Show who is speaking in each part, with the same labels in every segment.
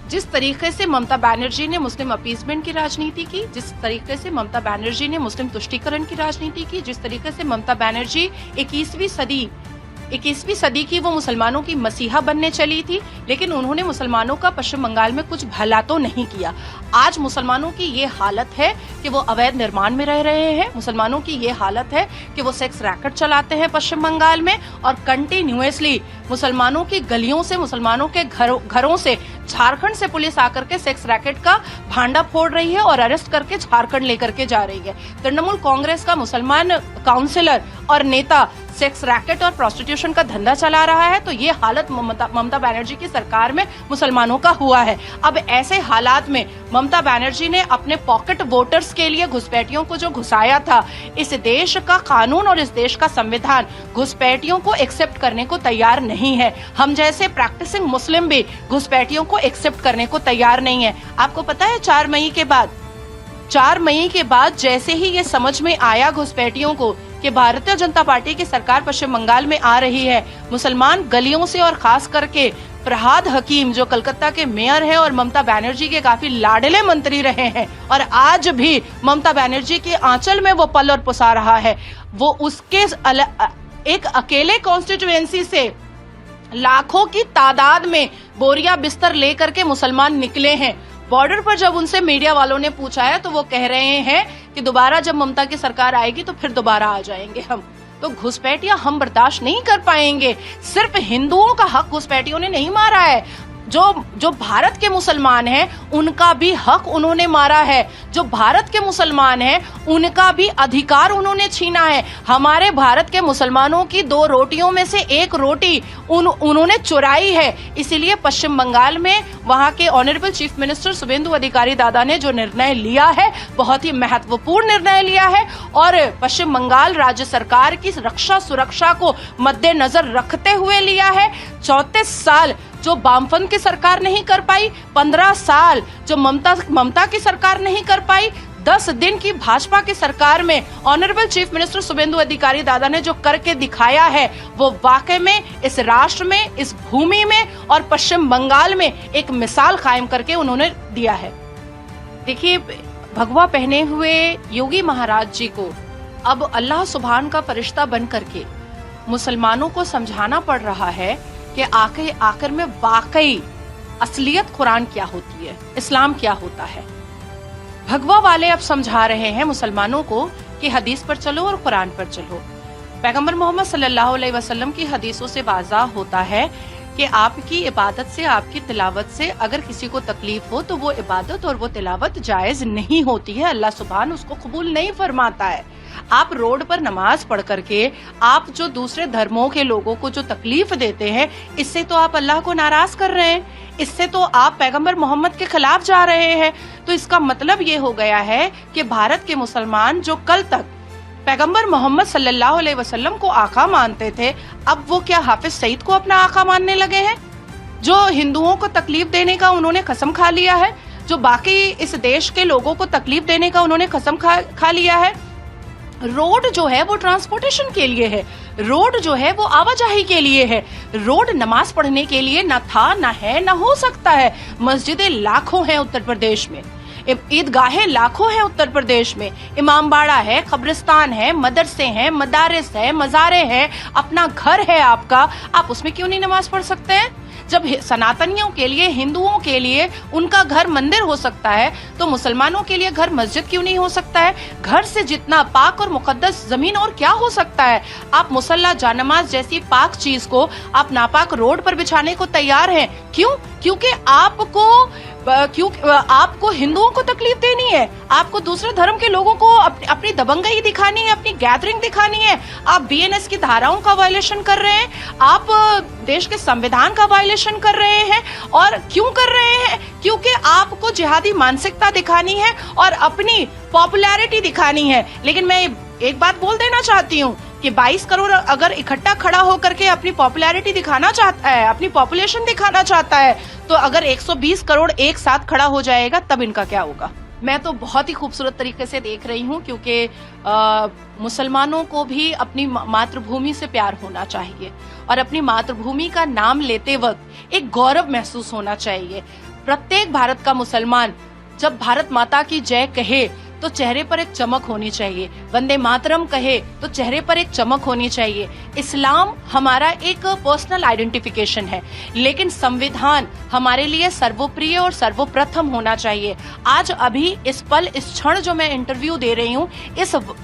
Speaker 1: जिस तरीके से ममता बनर्जी ने मुस्लिम अपीसमेंट की राजनीति की, जिस तरीके से ममता बनर्जी ने मुस्लिम तुष्टीकरण की राजनीति की, जिस तरीके से ममता बनर्जी 21वीं सदी की वो मुसलमानों की मसीहा बनने चली थी, लेकिन उन्होंने मुसलमानों का पश्चिम बंगाल में कुछ भला तो नहीं किया। आज मुसलमानों की ये हालत है कि वो अवैध निर्माण में रह रहे हैं, मुसलमानों की ये हालत है कि वो सेक्स रैकेट चलाते हैं पश्चिम बंगाल में, और कंटिन्यूअसली मुसलमानों की गलियों से, मुसलमानों के घरों से झारखंड से पुलिस आकर के सेक्स रैकेट का भांडा फोड़ रही है और अरेस्ट करके झारखंड लेकर के जा रही है। तृणमूल कांग्रेस का मुसलमान काउंसिलर और नेता सेक्स रैकेट और प्रोस्टिट्यूशन का धंधा चला रहा है, तो ये हालत ममता बनर्जी की सरकार में मुसलमानों का हुआ है। अब ऐसे हालात में ममता बनर्जी ने अपने पॉकेट वोटर्स के लिए घुसपैठियों को जो घुसाया था, इस देश का कानून और इस देश का संविधान घुसपैठियों को एक्सेप्ट करने को तैयार नहीं है। हम जैसे प्रैक्टिसिंग मुस्लिम भी घुसपैठियों को एक्सेप्ट करने को तैयार नहीं है। आपको पता है 4 मई के बाद जैसे ही ये समझ में आया घुसपैठियों को कि भारतीय जनता पार्टी की सरकार पश्चिम बंगाल में आ रही है, मुसलमान गलियों से और खास करके फरहाद हकीम जो कलकत्ता के मेयर हैं और ममता बनर्जी के काफी लाडले मंत्री रहे हैं और आज भी ममता बनर्जी के आंचल में वो पल और पुसा रहा है, वो उसके एक अकेले कॉन्स्टिट्यूएंसी से लाखों की तादाद में बोरिया बिस्तर लेकर के मुसलमान निकले हैं। बॉर्डर पर जब उनसे मीडिया वालों ने पूछा है तो वो कह रहे हैं कि दोबारा जब ममता की सरकार आएगी तो फिर दोबारा आ जाएंगे हम। तो घुसपैठियां हम बर्दाश्त नहीं कर पाएंगे। सिर्फ हिंदुओं का हक घुसपैठियों ने नहीं मारा है, जो भारत के मुसलमान हैं उनका भी हक उन्होंने मारा है, जो भारत के मुसलमान हैं उनका भी अधिकार उन्होंने छीना है। हमारे भारत के मुसलमानों की 2 रोटियों में से 1 रोटी उन्होंने चुराई है। इसीलिए पश्चिम बंगाल में वहां के ऑनरेबल चीफ मिनिस्टर शुभेंदु अधिकारी दादा ने जो निर्णय लिया है, बहुत ही महत्वपूर्ण निर्णय लिया है और पश्चिम बंगाल राज्य सरकार की रक्षा सुरक्षा को मद्देनजर रखते हुए लिया है। 34 साल जो वामपंथ की सरकार नहीं कर पाई, 15 साल जो ममता की सरकार नहीं कर पाई, 10 दिन की भाजपा की सरकार में ऑनरेबल चीफ मिनिस्टर शुभेंदु अधिकारी दादा ने जो करके दिखाया है, वो वाकई में इस राष्ट्र में, इस भूमि में और पश्चिम बंगाल में एक मिसाल कायम करके उन्होंने दिया है। देखिए, भगवा पहने हुए योगी महाराज जी को अब अल्लाह सुभान का फरिश्ता बन करके मुसलमानों को समझाना पड़ रहा है कि आखिर में वाकई असलियत कुरान क्या होती है, इस्लाम क्या होता है। भगवा वाले अब समझा रहे हैं मुसलमानों को कि हदीस पर चलो और कुरान पर चलो। पैगंबर मोहम्मद सल्लल्लाहु अलैहि वसल्लम की हदीसों से वाज़ा होता है कि आपकी इबादत से, आपकी तिलावत से अगर किसी को तकलीफ हो तो वो इबादत और वो तिलावत जायज नहीं होती है, अल्लाह सुभान उसको कबूल नहीं फरमाता है। आप रोड पर नमाज पढ़ करके आप जो दूसरे धर्मों के लोगों को जो तकलीफ देते हैं, इससे तो आप अल्लाह को नाराज कर रहे हैं, इससे तो आप पैगंबर मोहम्मद के खिलाफ जा रहे हैं। तो इसका मतलब ये हो गया है कि भारत के मुसलमान जो कल तक पैगंबर मोहम्मद सल्लल्लाहु अलैहि वसल्लम को आका मानते थे, अब वो क्या हाफिज सईद को अपना आका मानने लगे हैं? जो हिंदुओं को तकलीफ देने का उन्होंने कसम खा लिया है, जो बाकी इस देश के लोगों को तकलीफ देने का उन्होंने कसम खा लिया है। रोड जो है वो ट्रांसपोर्टेशन के लिए है, रोड जो है वो आवाजाही के लिए है, रोड नमाज पढ़ने के लिए न था, न है, न हो सकता है। मस्जिदें लाखों हैं उत्तर प्रदेश में, ईदगाहें लाखों हैं उत्तर प्रदेश में, इमामबाड़ा है, कब्रिस्तान है, मदरसे हैं, मदारिस है, मज़ारे हैं, अपना घर है आपका, आप उसमें क्यों नहीं नमाज पढ़ सकते हैं? जब सनातनियों के लिए, हिंदुओं के लिए उनका घर मंदिर हो सकता है, तो मुसलमानों के लिए घर मस्जिद क्यों नहीं हो सकता है? घर से जितना पाक और मुकद्दस जमीन और क्या हो सकता है? आप मुसल्ला, जानमाज जैसी पाक चीज को आप नापाक रोड पर बिछाने को तैयार हैं। क्यों? क्योंकि आपको हिंदुओं को तकलीफ देनी है, आपको दूसरे धर्म के लोगों को अपनी दबंगई दिखानी है, अपनी गैदरिंग दिखानी है। आप बीएनएस की धाराओं का वायलेशन कर रहे हैं, आप देश के संविधान का वायलेशन कर रहे हैं। और क्यों कर रहे हैं? क्योंकि आपको जिहादी मानसिकता दिखानी है और अपनी पॉपुलैरिटी दिखानी है। लेकिन मैं एक बात बोल देना चाहती हूँ कि 22 करोड़ अगर इकट्ठा खड़ा होकर के अपनी पॉपुलैरिटी दिखाना चाहता है, अपनी पॉपुलेशन दिखाना चाहता है, तो अगर 120 करोड़ एक साथ खड़ा हो जाएगा तब इनका क्या होगा? मैं तो बहुत ही खूबसूरत तरीके से देख रही हूँ, क्योंकि मुसलमानों को भी अपनी मातृभूमि से प्यार होना चाहिए और अपनी मातृभूमि का नाम लेते वक्त एक गौरव महसूस होना चाहिए। प्रत्येक भारत का मुसलमान जब भारत माता की जय कहे तो चेहरे पर एक चमक होनी चाहिए, वंदे मातरम कहे तो चेहरे पर एक चमक होनी चाहिए। इस्लाम हमारा एक पर्सनल आइडेंटिफिकेशन है, लेकिन संविधान हमारे लिए सर्वप्रिय और सर्वप्रथम होना चाहिए। आज अभी इस पल इस क्षण जो मैं इंटरव्यू दे रही हूँ,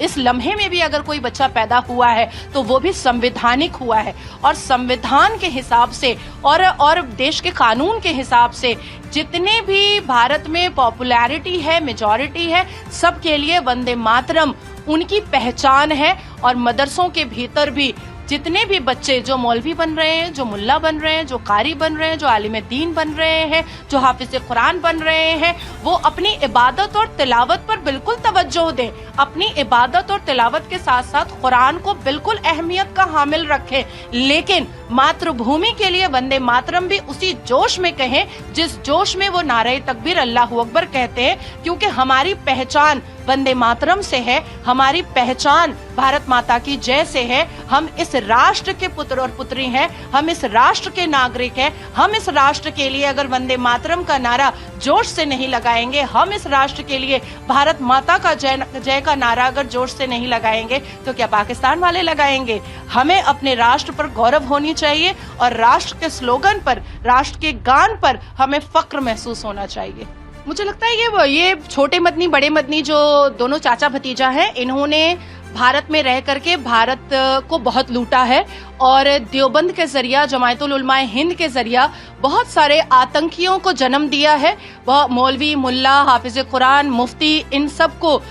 Speaker 1: इस लम्हे में भी अगर कोई बच्चा पैदा हुआ है तो वो भी संवैधानिक हुआ है, और संविधान के हिसाब से और देश के कानून के हिसाब से जितने भी भारत में पॉपुलैरिटी है, मेजॉरिटी है, सबके लिए वंदे मातरम उनकी पहचान है। और मदरसों के भीतर भी जितने भी बच्चे जो मौलवी बन रहे हैं, जो मुल्ला बन रहे हैं, जो कारी बन रहे हैं, जो आलिम दीन बन रहे हैं, जो हाफिज कुरान बन रहे हैं, वो अपनी इबादत और तिलावत पर बिल्कुल तवज्जो दें। अपनी इबादत और तिलावत के साथ साथ कुरान को बिल्कुल अहमियत का हामिल रखें, लेकिन मातृभूमि के लिए वंदे मातरम भी उसी जोश में कहें जिस जोश में वो नारे तकबीर अल्लाहू अकबर कहते हैं, क्योंकि हमारी पहचान वंदे मातरम से है, हमारी पहचान भारत माता की जय से है। हम इस राष्ट्र के पुत्र और पुत्री हैं, हम इस राष्ट्र के नागरिक हैं। हम इस राष्ट्र के लिए अगर वंदे मातरम का नारा जोश से नहीं लगाएंगे, हम इस राष्ट्र के लिए भारत माता का जय का नारा अगर जोश से नहीं लगाएंगे, तो क्या पाकिस्तान वाले लगाएंगे? हमें अपने राष्ट्र पर गौरव होनी चाहिए और राष्ट्र के स्लोगन पर, राष्ट्र के गान पर हमें फक्र महसूस होना चाहिए। मुझे लगता है ये छोटे मदनी बड़े मदनी जो दोनों चाचा भतीजा हैं, इन्होंने भारत में रह करके भारत को बहुत लूटा है, और देवबंद के जरिया, जमायतुल उलमाए हिंद के जरिया बहुत सारे आतंकियों को जन्म दिया है। वह मौलवी, मुल्ला, हाफिज कुरान, मुफ्ती, इन सब को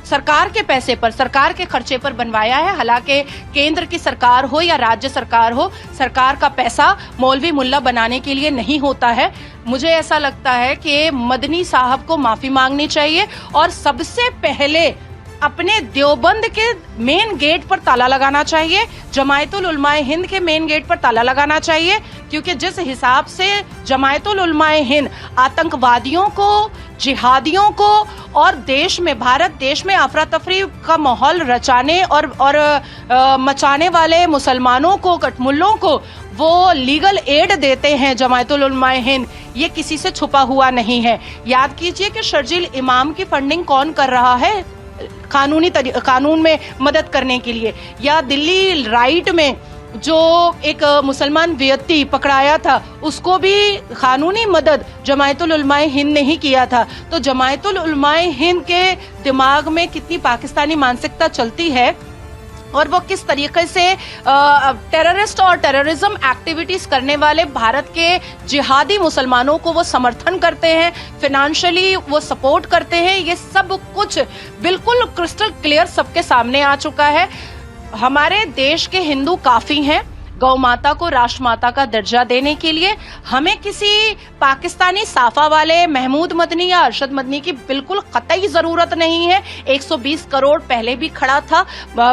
Speaker 1: सरकार के पैसे पर, सरकार के खर्चे पर बनवाया है। हालांकि केंद्र की सरकार हो या राज्य सरकार हो, सरकार का पैसा मौलवी मुल्ला बनाने के लिए नहीं होता है। मुझे ऐसा लगता है कि मदनी साहब को माफी मांगनी चाहिए और सबसे पहले अपने देवबंद के मेन गेट पर ताला लगाना चाहिए, जमायतुल उलमाए हिंद के मेन गेट पर ताला लगाना चाहिए, क्योंकि जिस हिसाब से जमायतुल उलमाए हिंद आतंकवादियों को, जिहादियों को और देश में, भारत देश में अफरा तफरी का माहौल रचाने और मचाने वाले मुसलमानों को, कटमुल्लों को वो लीगल एड देते हैं जमायतुल उलमाए हिंद, ये किसी से छुपा हुआ नहीं है। याद कीजिए कि शर्जील इमाम की फंडिंग कौन कर रहा है कानून में मदद करने के लिए, या दिल्ली राइट में जो एक मुसलमान व्यक्ति पकड़ाया था उसको भी कानूनी मदद जमायतुल उलमाए हिंद ने ही किया था। तो जमायतुल उलमाए हिंद के दिमाग में कितनी पाकिस्तानी मानसिकता चलती है और वो किस तरीके से टेररिस्ट और टेररिज्म एक्टिविटीज करने वाले भारत के जिहादी मुसलमानों को वो समर्थन करते हैं, फाइनेंशियली वो सपोर्ट करते हैं, ये सब कुछ बिल्कुल क्रिस्टल क्लियर सबके सामने आ चुका है। हमारे देश के हिंदू काफी हैं गौ माता को राष्ट्रमाता का दर्जा देने के लिए। हमें किसी पाकिस्तानी साफा वाले महमूद मदनी या अरशद मदनी की बिल्कुल कतई जरूरत नहीं है। 120 करोड़ पहले भी खड़ा था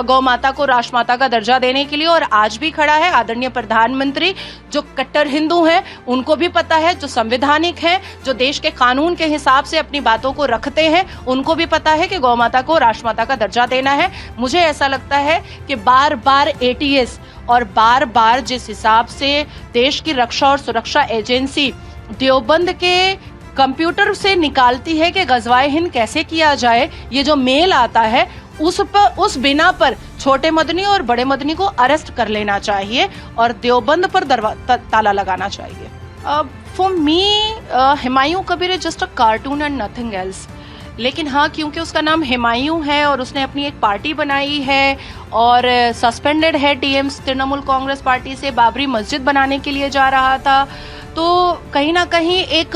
Speaker 1: गौ माता को राष्ट्रमाता का दर्जा देने के लिए और आज भी खड़ा है। आदरणीय प्रधानमंत्री जो कट्टर हिंदू हैं उनको भी पता है, जो संवैधानिक हैं, जो देश के कानून के हिसाब से अपनी बातों को रखते हैं, उनको भी पता है कि गौ माता को राष्ट्रमाता का दर्जा देना है। मुझे ऐसा लगता है कि बार बार ATS और बार बार जिस हिसाब से देश की रक्षा और सुरक्षा एजेंसी देवबंद के कंप्यूटर से निकालती है कि गजवाए हिंद कैसे किया जाए, ये जो मेल आता है उस बिना पर छोटे मदनी और बड़े मदनी को अरेस्ट कर लेना चाहिए और देवबंद पर ताला लगाना चाहिए। For me Humayun Kabir is just a cartoon and nothing else. लेकिन हाँ, क्योंकि उसका नाम हुमायूं है और उसने अपनी एक पार्टी बनाई है और सस्पेंडेड है तृणमूल कांग्रेस पार्टी से, बाबरी मस्जिद बनाने के लिए जा रहा था, तो कहीं ना कहीं एक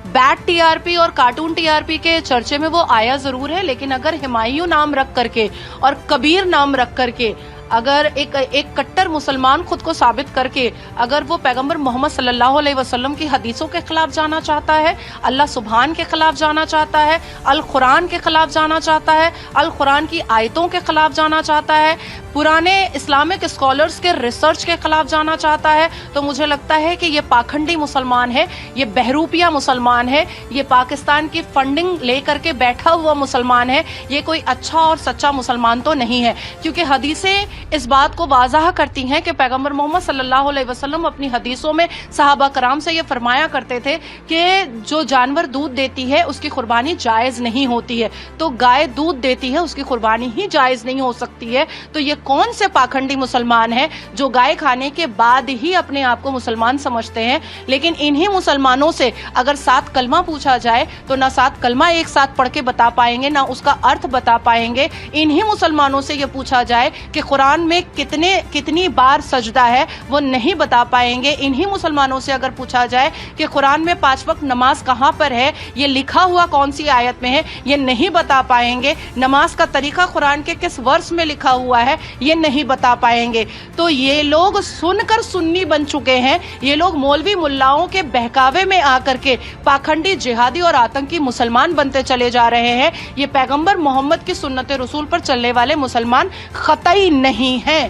Speaker 1: बैड TRP और कार्टून TRP के चर्चे में वो आया जरूर है। लेकिन अगर हुमायूं नाम रख करके और कबीर नाम रख करके अगर एक कट्टर मुसलमान खुद को साबित करके अगर वो पैगंबर मोहम्मद सल्लल्लाहु अलैहि वसल्लम की हदीसों के खिलाफ जाना चाहता है, अल्लाह सुभान के खिलाफ जाना चाहता है, अल कुरान के खिलाफ जाना चाहता है, अल कुरान की आयतों के खिलाफ जाना चाहता है, पुराने इस्लामिक स्कॉलर्स के रिसर्च के खिलाफ जाना चाहता है, तो मुझे लगता है कि ये पाखंडी मुसलमान है, ये बहरूपिया मुसलमान है, ये पाकिस्तान की फंडिंग लेकर के बैठा हुआ मुसलमान है, ये कोई अच्छा और सच्चा मुसलमान तो नहीं है। क्योंकि हदीसें इस बात को वाज़ाह करती हैं कि पैगंबर मोहम्मद सल्लल्लाहु अलैहि वसल्लम अपनी हदीसों में सहाबा कराम से ये फरमाया करते थे कि जो जानवर दूध देती है उसकी कुर्बानी जायज़ नहीं होती है, तो गाय दूध देती है उसकी कुर्बानी ही जायज़ नहीं हो सकती है। तो ये कौन से पाखंडी मुसलमान हैं जो गाय खाने के बाद ही अपने आप को मुसलमान समझते हैं। लेकिन इन्हीं मुसलमानों से अगर 7 कलमा पूछा जाए तो ना 7 कलमा एक साथ पढ़ के बता पाएंगे, ना उसका अर्थ बता पाएंगे। इन्हीं मुसलमानों से ये पूछा जाए कि कुरान में कितनी बार सजदा है, वो नहीं बता पाएंगे। इन्हीं मुसलमानों से अगर पूछा जाए कि कुरान में 5 वक्त नमाज कहाँ पर है, ये लिखा हुआ कौन सी आयत में है, ये नहीं बता पाएंगे। नमाज का तरीका कुरान के किस वर्ष में लिखा हुआ है, ये नहीं बता पाएंगे। तो ये लोग सुनकर सुन्नी बन चुके हैं। ये लोग मौलवी मुल्लाओं के बहकावे में आकर के पाखंडी, जिहादी और आतंकी मुसलमान बनते चले जा रहे हैं। ये पैगंबर मोहम्मद की सुन्नत रसूल पर चलने वाले मुसलमान कतई नहीं हैं।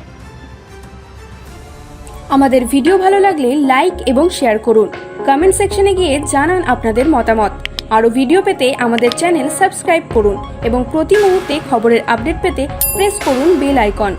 Speaker 2: আমাদের ভিডিও ভালো লাগলে লাইক এবং শেয়ার করুন, কমেন্ট সেকশনে গিয়ে জানান আপনাদের মতামত। আরো ভিডিও পেতে আমাদের চ্যানেল সাবস্ক্রাইব করুন এবং প্রতি মুহূর্তে খবরের আপডেট পেতে প্রেস করুন বেল আইকন।